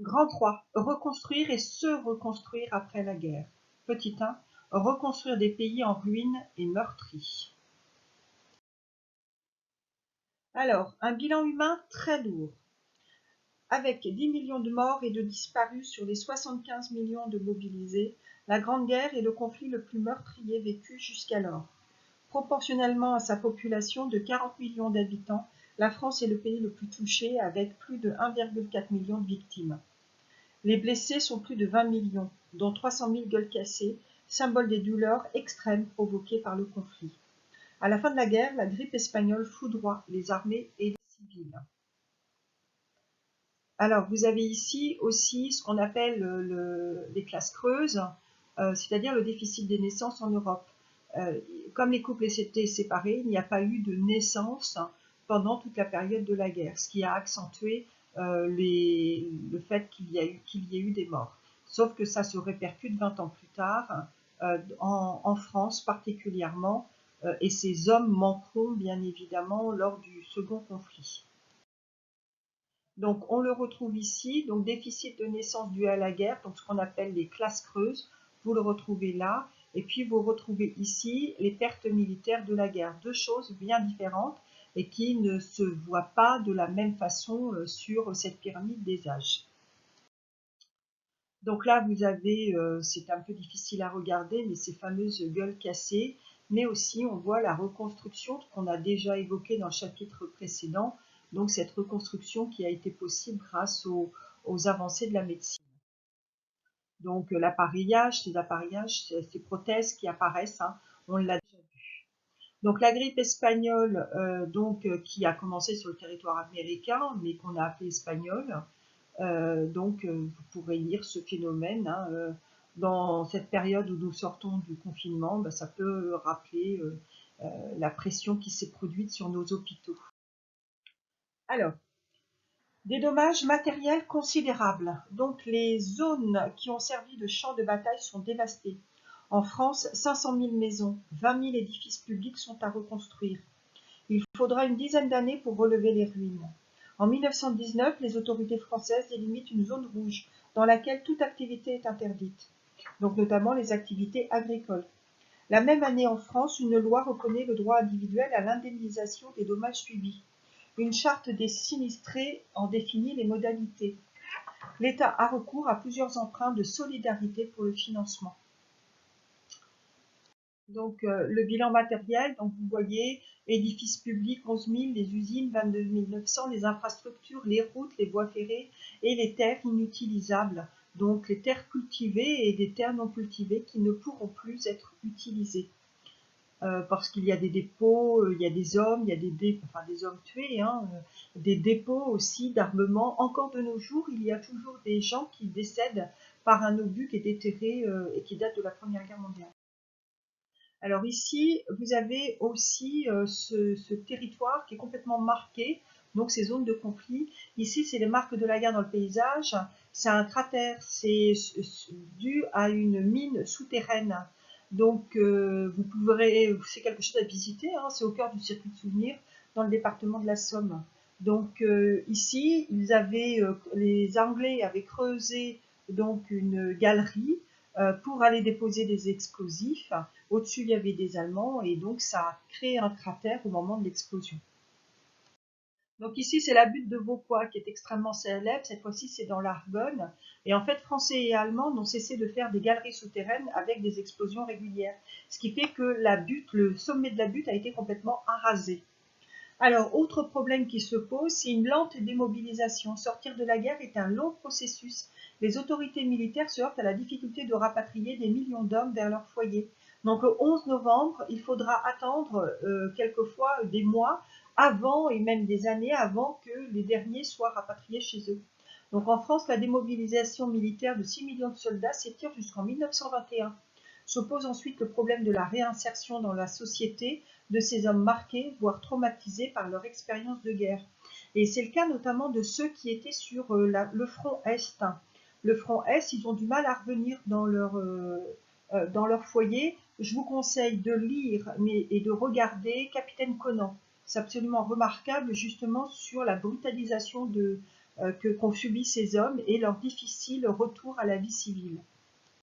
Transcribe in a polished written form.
Grand 3. Reconstruire et se reconstruire après la guerre. Petit 1. Reconstruire des pays en ruine et meurtris. Alors, un bilan humain très lourd. Avec 10 millions de morts et de disparus sur les 75 millions de mobilisés, la Grande Guerre est le conflit le plus meurtrier vécu jusqu'alors. Proportionnellement à sa population de 40 millions d'habitants, la France est le pays le plus touché avec plus de 1,4 million de victimes. Les blessés sont plus de 20 millions, dont 300 000 gueules cassées, symbole des douleurs extrêmes provoquées par le conflit. À la fin de la guerre, la grippe espagnole foudroie les armées et les civils. Alors, vous avez ici aussi ce qu'on appelle les classes creuses, c'est-à-dire le déficit des naissances en Europe. Comme les couples étaient séparés, il n'y a pas eu de naissance pendant toute la période de la guerre, ce qui a accentué le fait qu'il y ait eu des morts. Sauf que ça se répercute 20 ans plus tard, en France particulièrement, et ces hommes manqueront bien évidemment lors du second conflit. Donc on le retrouve ici, donc déficit de naissance dû à la guerre, donc ce qu'on appelle les classes creuses, vous le retrouvez là, et puis vous retrouvez ici les pertes militaires de la guerre, deux choses bien différentes et qui ne se voient pas de la même façon sur cette pyramide des âges. Donc là vous avez, c'est un peu difficile à regarder, mais ces fameuses gueules cassées, mais aussi on voit la reconstruction qu'on a déjà évoquée dans le chapitre précédent, donc cette reconstruction qui a été possible grâce aux avancées de la médecine. Donc l'appareillage, ces prothèses qui apparaissent, hein, on l'a déjà vu. Donc la grippe espagnole, qui a commencé sur le territoire américain, mais qu'on a appelé espagnole, vous pourrez lire ce phénomène, hein, dans cette période où nous sortons du confinement, ça peut rappeler la pression qui s'est produite sur nos hôpitaux. Alors, des dommages matériels considérables. Donc les zones qui ont servi de champ de bataille sont dévastées. En France, 500 000 maisons, 20 000 édifices publics sont à reconstruire. Il faudra une dizaine d'années pour relever les ruines. En 1919, les autorités françaises délimitent une zone rouge dans laquelle toute activité est interdite, donc notamment les activités agricoles. La même année en France, une loi reconnaît le droit individuel à l'indemnisation des dommages subis. Une charte des sinistrés en définit les modalités. L'État a recours à plusieurs emprunts de solidarité pour le financement. Donc le bilan matériel, donc vous voyez, édifices publics 11 000, les usines 22 900, les infrastructures, les routes, les voies ferrées et les terres inutilisables. Donc les terres cultivées et des terres non cultivées qui ne pourront plus être utilisées. Parce qu'il y a des dépôts, il y a des hommes, il y a des hommes tués, hein, des dépôts aussi d'armement. Encore de nos jours, il y a toujours des gens qui décèdent par un obus qui est déterré et qui date de la Première Guerre mondiale. Alors ici, vous avez aussi ce territoire qui est complètement marqué, donc ces zones de conflit. Ici, c'est les marques de la guerre dans le paysage. C'est un cratère, c'est dû à une mine souterraine. Donc vous pourrez, c'est quelque chose à visiter, hein, c'est au cœur du circuit de souvenirs dans le département de la Somme. Donc ici, les Anglais avaient creusé donc une galerie pour aller déposer des explosifs. Au-dessus, il y avait des Allemands et donc ça a créé un cratère au moment de l'explosion. Donc ici, c'est la butte de Vauquois qui est extrêmement célèbre. Cette fois-ci, c'est dans l'Argonne. Et en fait, Français et Allemands n'ont cessé de faire des galeries souterraines avec des explosions régulières. Ce qui fait que la butte, le sommet de la butte a été complètement arasé. Alors, autre problème qui se pose, c'est une lente démobilisation. Sortir de la guerre est un long processus. Les autorités militaires se heurtent à la difficulté de rapatrier des millions d'hommes vers leur foyer. Donc, le 11 novembre, il faudra attendre quelquefois des mois avant et même des années avant que les derniers soient rapatriés chez eux. Donc, en France, la démobilisation militaire de 6 millions de soldats s'étire jusqu'en 1921. S'oppose ensuite le problème de la réinsertion dans la société de ces hommes marqués, voire traumatisés par leur expérience de guerre. Et c'est le cas notamment de ceux qui étaient sur le front Est. Le front Est, ils ont du mal à revenir dans leur foyer. Je vous conseille de lire et de regarder Capitaine Conan. C'est absolument remarquable justement sur la brutalisation qu'ont subi ces hommes et leur difficile retour à la vie civile.